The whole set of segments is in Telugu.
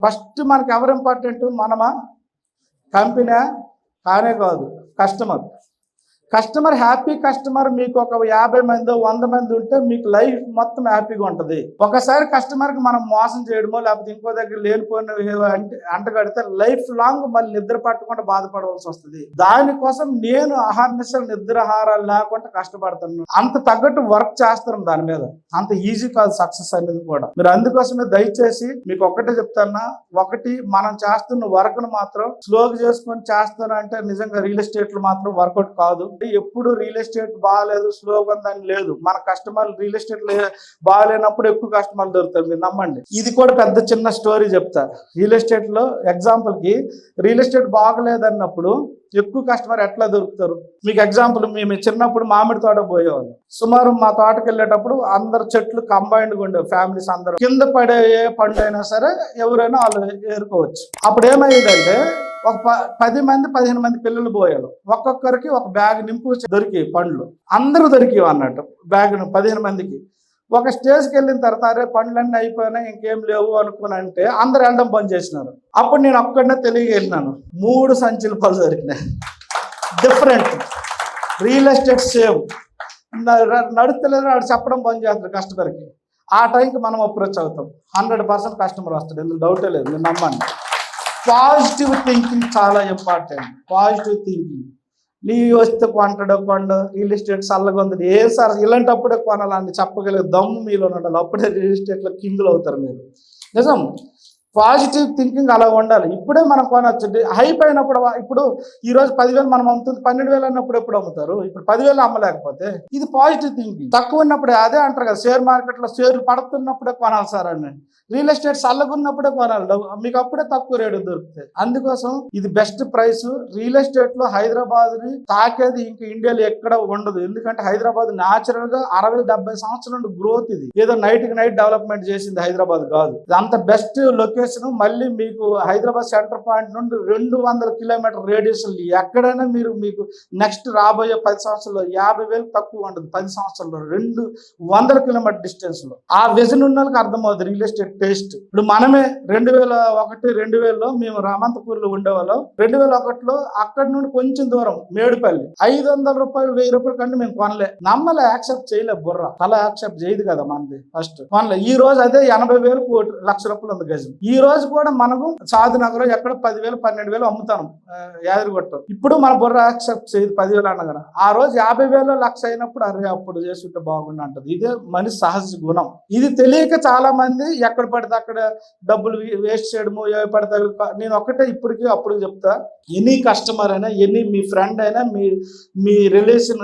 ఫస్ట్ మనకి ఎవరు ఇంపార్టెంట్? మనమా? కంపెనీ? కానే కాదు, కస్టమర్. కస్టమర్ హ్యాపీ కస్టమర్ మీకు ఒక 50 మందో 100 మంది ఉంటే మీకు లైఫ్ మొత్తం హ్యాపీగా ఉంటుంది. ఒకసారి కస్టమర్కి మనం మోసం చేయడమో లేకపోతే ఇంకో దగ్గర లేనిపోయిన అంటగడితే లైఫ్ లాంగ్ మళ్ళీ నిద్ర పట్టకుండా బాధపడవలసి వస్తుంది. దానికోసం నేను అహర్నిశలు నిద్రాహారాలు లేకుండా కష్టపడతాను. అంత తగ్గట్టు వర్క్ చేస్తాను దాని మీద. అంత ఈజీ కాదు సక్సెస్ అనేది కూడా. మీరు అందుకోసమే దయచేసి మీకు ఒక్కటే చెప్తానా, ఒకటి మనం చేస్తున్న వర్క్ ను మాత్రం స్లోగా చేసుకొని చేస్తాను అంటే నిజంగా రియల్ ఎస్టేట్ లో మాత్రం వర్కౌట్ కాదు. ఎప్పుడు రియల్ ఎస్టేట్ బాగాలేదు స్లోగా దాని లేదు. మన కస్టమర్లు రియల్ ఎస్టేట్ బాగాలేనప్పుడు ఎక్కువ కస్టమర్లు దొరుకుతారు, మీరు నమ్మండి. ఇది కూడా పెద్ద చిన్న స్టోరీ చెప్తా. రియల్ ఎస్టేట్ లో ఎగ్జాంపుల్ కి రియల్ ఎస్టేట్ బాగలేదన్నప్పుడు ఎక్కువ కస్టమర్ ఎట్లా దొరుకుతారు? మీకు ఎగ్జాంపుల్, మేము చిన్నప్పుడు మామిడి తోట పోయేవాళ్ళు. సుమారు మా తోటకి వెళ్ళేటప్పుడు అందరు చెట్లు కంబైన్డ్గా ఉండేవి. ఫ్యామిలీస్ అందరూ కింద పడే ఏ పండు అయినా సరే ఎవరైనా వాళ్ళు ఏరుకోవచ్చు. అప్పుడు ఏమయ్యేదంటే ఒక 10 మంది 15 మంది పిల్లలు పోయారు. ఒక్కొక్కరికి ఒక బ్యాగ్ నింపు దొరికి పండ్లు అందరూ దొరికేవి అన్నట్టు. బ్యాగ్ 15 మందికి. ఒక స్టేజ్కి వెళ్ళిన తర్వాత అరే పండ్లన్నీ అయిపోయినాయి ఇంకేం లేవు అనుకుని అంటే అందరు వెళ్ళడం బంద్ చేసినారు. అప్పుడు నేను ఒక్కడనే తెలియక వెళ్ళినాను. 3 సంచులు పళ్ళు దొరికినాయి. డిఫరెంట్. Real estate same. నడుస్తలేదు వాడు చెప్పడం బంద్ చేస్తారు కస్టమర్కి. ఆ టైంకి మనం అప్రోచ్ అవుతాం. 100% కస్టమర్ వస్తాడు, ఎందుకు డౌటే లేదు, మీరు నమ్మండి. పాజిటివ్ థింకింగ్ చాలా ఇంపార్టెంట్. Positive thinking. నీ వస్తే కొంటాడో కొండ రియల్ ఎస్టేట్ చల్లగా ఉంది ఏ సార్ ఇలాంటప్పుడే కొనాలని చెప్పగలిగే దమ్ము మీలో ఉండాలి. అప్పుడే రియల్ ఎస్టేట్లో కింగులు అవుతారు మీరు. నిజం. పాజిటివ్ థింకింగ్ అలా ఉండాలి. ఇప్పుడే మనం కొనవచ్చు. హైప్ అయినప్పుడు ఇప్పుడు ఈరోజు 10,000 మనం అమ్ముతుంది 12,000 అన్నప్పుడు ఎప్పుడు అమ్ముతారు? ఇప్పుడు 10,000 అమ్మలేకపోతే ఇది పాజిటివ్ థింకింగ్. తక్కువ ఉన్నప్పుడే అదే అంటారు కదా, షేర్ మార్కెట్లో షేర్లు పడుతున్నప్పుడే కొనాలి సార్ అని. రియల్ ఎస్టేట్ చల్లగున్నప్పుడే కొనాలి, మీకు అప్పుడే తక్కువ రేటు దొరుకుతాయి. అందుకోసం ఇది బెస్ట్ ప్రైస్. రియల్ ఎస్టేట్ లో హైదరాబాద్ ని తాకేది ఇంకా ఇండియాలో ఎక్కడ ఉండదు. ఎందుకంటే హైదరాబాద్ న్యాచురల్ గా 60-70 సంవత్సరాల నుండి గ్రోత్. ఇది ఏదో నైట్ కి నైట్ డెవలప్మెంట్ చేసింది హైదరాబాద్ కాదు. అంత బెస్ట్ లొకేషన్. మళ్ళీ మీకు హైదరాబాద్ సెంటర్ పాయింట్ నుండి 200 కిలోమీటర్ రేడియస్ ఎక్కడైనా మీకు నెక్స్ట్ రాబోయే 10 సంవత్సరాల్లో 50,000 తక్కువ ఉండదు. 10 సంవత్సరాల్లో 200 కిలోమీటర్ డిస్టెన్స్ లో. ఆ విజన్ ఉన్న వాళ్ళకి అర్థమవుతుంది రియల్ ఎస్టేట్ టేస్ట్. ఇప్పుడు మనమే 2001-2000లో మేము రామంతపూర్లో ఉండేవాళ్ళం. 2001లో అక్కడి నుండి కొంచెం దూరం మేడుపల్లి 500 రూపాయలు 1000 రూపాయల కంటే మేము కొనలే. నమ్మలే, యాక్సెప్ట్ చేయలే. బుర్ర అలా యాక్సెప్ట్ చేయదు కదా మనది. ఫస్ట్ కొనలే. ఈ రోజు అదే 80,000 1,00,000 రూపాయలు ఉంది గజం. ఈ రోజు కూడా మనకు సాధునగర్ ఎక్కడ 10,000 12,000 అమ్ముతాం యాదగిరిగుట్ట. ఇప్పుడు మన బుర్ర యాక్సెప్ట్ చేయదు 10,000 అనగా. ఆ రోజు 50,000 1,00,000 అయినప్పుడు అరే అప్పుడు చేస్తుంటే బాగుండి అంటది. ఇదే మనిషి సహజ గుణం. ఇది తెలియక చాలా మంది ఎక్కడ పడితే అక్కడ డబ్బులు వేస్ట్ చేయడము, ఏవి పడితే. నేను ఒక్కటే ఇప్పటికీ అప్పుడు చెప్తా, ఎనీ కస్టమర్ అయినా ఎనీ మీ ఫ్రెండ్ అయినా మీ రిలేషన్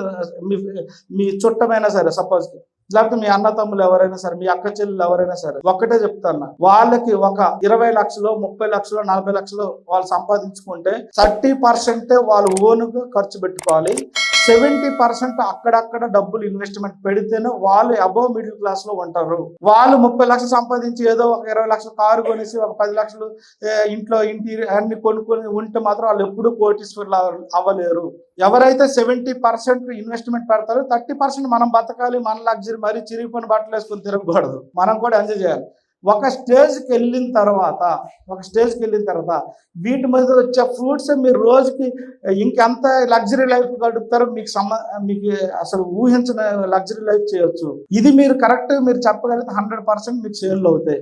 మీ చుట్టమైనా సరే, సపోజ్ లేకపోతే మీ అన్న తమ్ములు ఎవరైనా సరే, మీ అక్క చెల్లెలు ఎవరైనా సరే, ఒక్కటే చెప్తాను, వాళ్ళకి ఒక 20 లక్షలు 30 లక్షలు 40 లక్షలు వాళ్ళు సంపాదించుకుంటే 30% వాళ్ళు ఓనుగా ఖర్చు పెట్టుకోవాలి. 70% అక్కడక్కడ డబ్బులు ఇన్వెస్ట్మెంట్ పెడితేనే వాళ్ళు అబోవ్ మిడిల్ క్లాస్ లో ఉంటారు. వాళ్ళు 30 లక్షలు సంపాదించి ఏదో ఒక 20 లక్షలు కారు కొనేసి ఒక 10 లక్షలు ఇంట్లో ఇంటీరియర్ అన్ని కొనుక్కొని ఉంటే మాత్రం వాళ్ళు ఎప్పుడూ కోటీశ్వరులు అవ్వలేరు. ఎవరైతే 70% ఇన్వెస్ట్మెంట్ పెడతారో 30% మనం బతకాలి, మన లగ్జరీ, మరీ చిరిగిపోయిన బట్టలు వేసుకొని తిరగకూడదు. మనం కూడా ఎంజాయ్ చేయాలి. ఒక స్టేజ్కి వెళ్ళిన తర్వాత వీటి మీద వచ్చే ఫ్రూట్స్ మీరు రోజుకి ఇంకెంత లగ్జరీ లైఫ్ గడుపుతారో మీకు అసలు ఊహించిన లగ్జరీ లైఫ్ చేయొచ్చు. ఇది మీరు కరెక్ట్ మీరు చెప్పగలిగితే 100% మీకు సేల్ అవుతాయి.